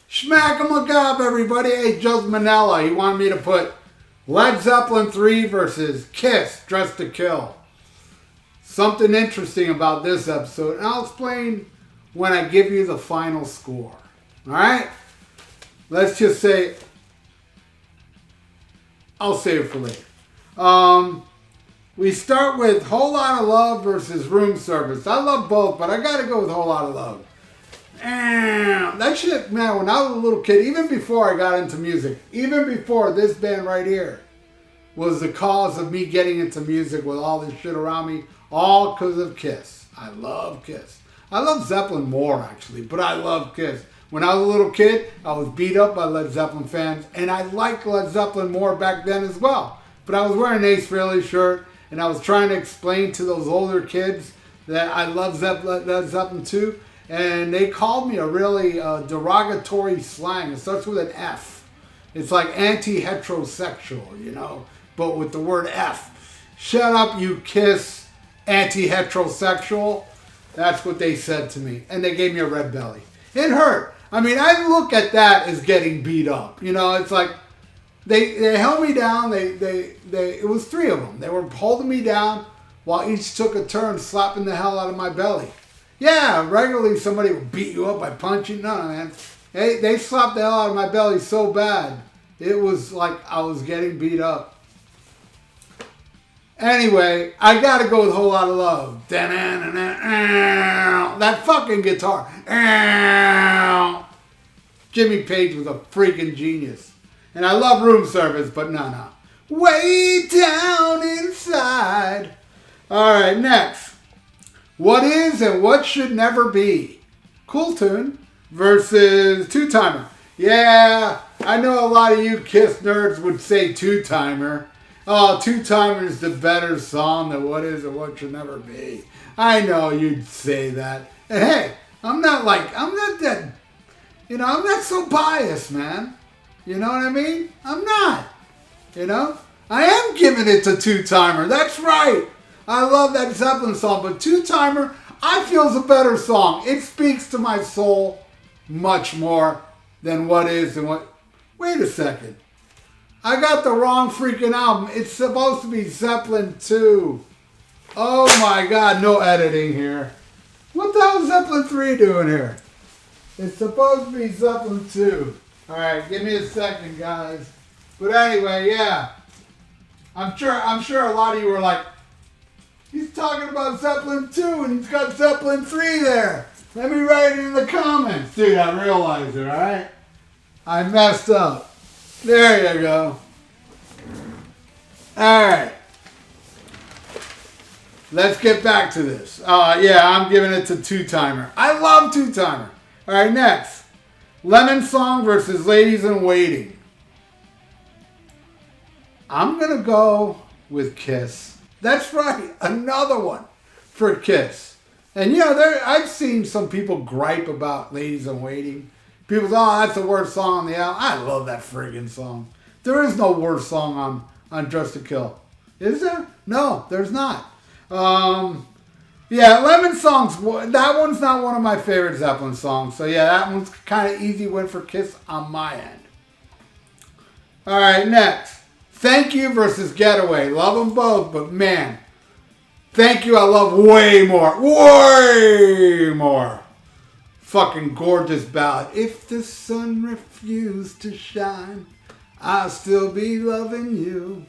Smack 'em a gob, everybody. Hey, Joe's Manella. He wanted me to put Led Zeppelin 3 versus Kiss, Dressed to Kill. Something interesting about this episode, and I'll explain when I give you the final score. Alright? Let's just say, I'll save it for later. We start with Whole Lot of Love versus Room Service. I love both, but I gotta go with Whole Lot of Love. That shit, man, when I was a little kid, even before I got into music, even before this band right here was the cause of me getting into music with all this shit around me, all because of Kiss. I love Kiss. I love Zeppelin more, actually, but I love Kiss. When I was a little kid, I was beat up by Led Zeppelin fans, and I liked Led Zeppelin more back then as well. But I was wearing an Ace Frehley shirt, and I was trying to explain to those older kids that I love Led Zeppelin too. And they called me a really derogatory slang. It starts with an F. It's like anti-heterosexual, you know, but with the word F. Shut up, you Kiss anti-heterosexual. That's what they said to me. And they gave me a red belly. It hurt. I mean, I look at that as getting beat up. You know, it's like they held me down. It was three of them. They were holding me down while each took a turn slapping the hell out of my belly. Yeah, regularly somebody would beat you up by punching. No, man. They slapped the hell out of my belly so bad. It was like I was getting beat up. Anyway, I gotta go with Whole Lot of Love. That fucking guitar. Jimmy Page was a freaking genius. And I love Room Service, but no. Way down inside. Alright, next. What is and what should never be? Cool Tune versus Two Timer. Yeah, I know a lot of you Kiss nerds would say Two Timer. Oh, Two Timer is the better song than What Is and What Should Never Be. I know you'd say that. And hey, I'm not that, you know, I'm not so biased, man. You know what I mean? I'm not. You know? I am giving it to Two Timer. That's right. I love that Zeppelin song, but Two Timer, I feel is a better song. It speaks to my soul much more than What Is and What... Wait a second. I got the wrong freaking album. It's supposed to be Zeppelin 2. Oh my God, no editing here. What the hell is Zeppelin 3 doing here? It's supposed to be Zeppelin 2. Alright, give me a second, guys. But anyway, yeah. I'm sure a lot of you were like, he's talking about Zeppelin 2 and he's got Zeppelin 3 there. Let me write it in the comments. Dude, I realized it, alright? I messed up. There you go. Alright. Let's get back to this. Yeah, I'm giving it to Two Timer. I love Two Timer. Alright, next. Lemon Song versus Ladies in Waiting. I'm going to go with Kiss. That's right, another one for Kiss. And you know, I've seen some people gripe about Ladies in Waiting. People say, oh, that's the worst song on the album. I love that friggin' song. There is no worst song on Dressed to Kill. Is there? No, there's not. Yeah, Lemon Song's, that one's not one of my favorite Zeppelin songs. So yeah, that one's kind of easy win for Kiss on my end. Alright, next. Thank You versus Getaway. Love them both, but man, Thank You I love way more. Way more. Fucking gorgeous ballad. If the sun refused to shine, I'll still be loving you.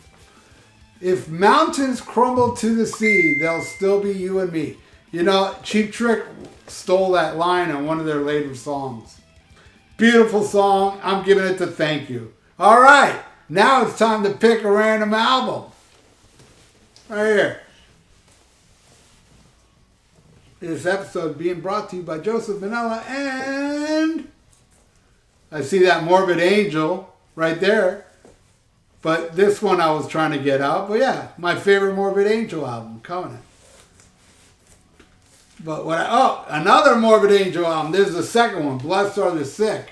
If mountains crumble to the sea, there'll still be you and me. You know, Cheap Trick stole that line on one of their later songs. Beautiful song. I'm giving it to Thank You. All right. Now it's time to pick a random album. Right here. This episode is being brought to you by Joseph Manella and... I see that Morbid Angel right there. But this one I was trying to get out. But yeah, my favorite Morbid Angel album, Covenant. But another Morbid Angel album. This is the second one, Blessed Are the Sick.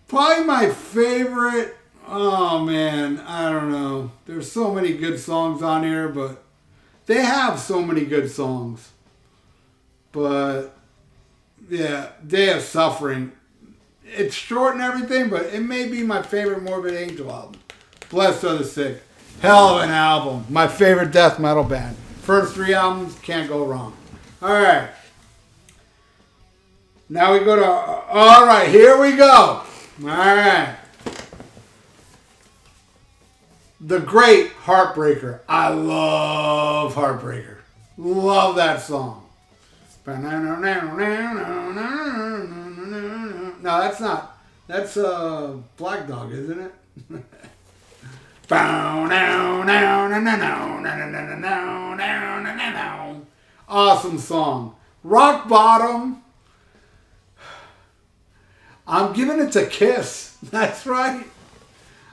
Probably my favorite... Oh man, I don't know. There's so many good songs on here, but They have so many good songs. But, yeah, Day of Suffering. It's short and everything, but it may be my favorite Morbid Angel album. Blessed Are the Sick. Hell of an album. My favorite death metal band. First 3 albums, can't go wrong. All right. Now we go to... All right, here we go. All right. The Great Heartbreaker. I love Heartbreaker. Love that song. No, that's not. That's Black Dog, isn't it? Awesome song. Rock Bottom. I'm giving it to Kiss. That's right.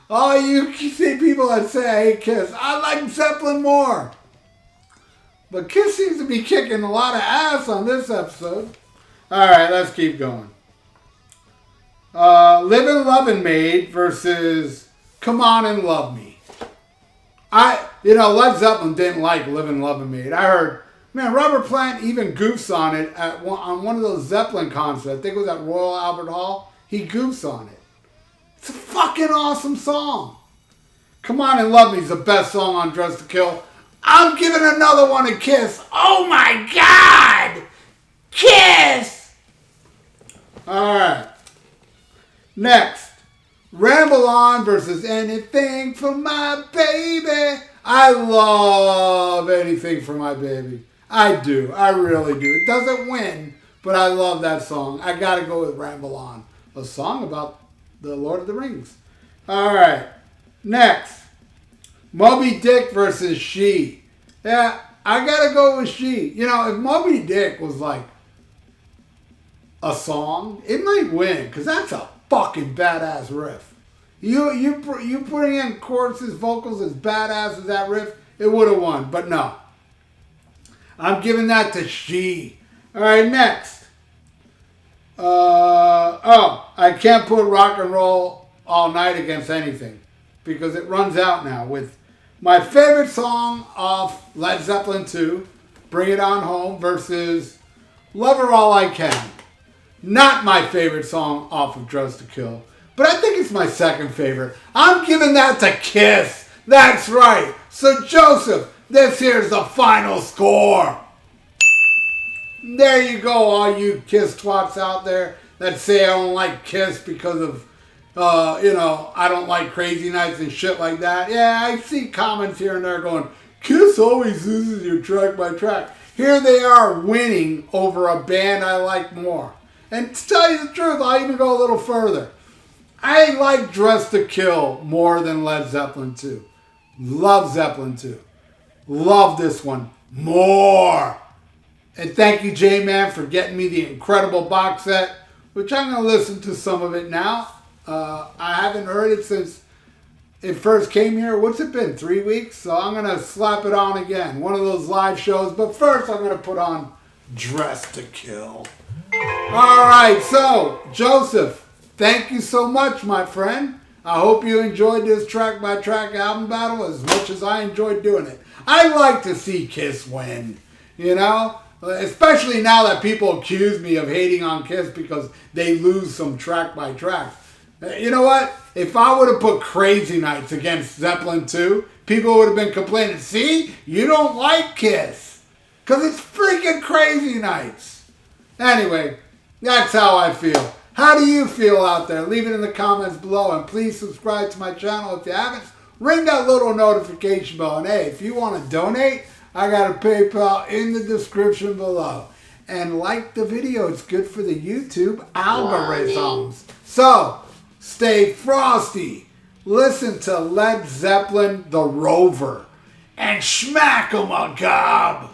Oh, you see people that say I hate Kiss. I like Zeppelin more. But Kiss seems to be kicking a lot of ass on this episode. All right, let's keep going. Livin' Lovin' Maid versus Come On and Love Me. Led Zeppelin didn't like Livin' Lovin' Maid. I heard, man, Robert Plant even goofs on it on one of those Zeppelin concerts. I think it was at Royal Albert Hall. He goofs on it. It's a fucking awesome song. Come On and Love Me is the best song on Dress to Kill. I'm giving another one a Kiss. Oh my God! Kiss! Alright. Next. Ramble On versus Anything for My Baby. I love Anything for My Baby. I do. I really do. It doesn't win, but I love that song. I gotta go with Ramble On. A song about the Lord of the Rings. Alright. Next. Moby Dick versus She. Yeah, I gotta go with She. If Moby Dick was like a song, it might win, because that's a fucking badass riff. You putting in choruses, vocals as badass as that riff, it would have won, but no. I'm giving that to She. Alright, next. I can't put Rock and Roll All Night against anything, because it runs out now with my favorite song off Led Zeppelin 2, Bring It On Home, versus Love Her All I Can. Not my favorite song off of Dress to Kill, but I think it's my second favorite. I'm giving that to Kiss. That's right. So Joseph, this here's the final score. There you go, all you Kiss twats out there that say I don't like Kiss because of I don't like Crazy Nights and shit like that. Yeah, I see comments here and there going, Kiss always loses your track by track. Here they are winning over a band I like more. And to tell you the truth, I'll even go a little further. I like Dress to Kill more than Led Zeppelin 2. Love Zeppelin 2. Love this one more. And thank you, J-Man, for getting me the incredible box set, which I'm going to listen to some of it now. I haven't heard it since it first came here. What's it been, 3 weeks? So I'm going to slap it on again. One of those live shows. But first, I'm going to put on Dress to Kill. All right, so, Joseph, thank you so much, my friend. I hope you enjoyed this track-by-track album battle as much as I enjoyed doing it. I like to see Kiss win, especially now that people accuse me of hating on Kiss because they lose some track-by-track. You know what? If I would have put Crazy Nights against Zeppelin 2, people would have been complaining, see, you don't like Kiss. Because it's freaking Crazy Nights. Anyway, that's how I feel. How do you feel out there? Leave it in the comments below. And please subscribe to my channel if you haven't. Ring that little notification bell. And hey, if you want to donate, I got a PayPal in the description below. And like the video. It's good for the YouTube algorithms. So, stay frosty. Listen to Led Zeppelin, The Rover. And smack 'em a gob.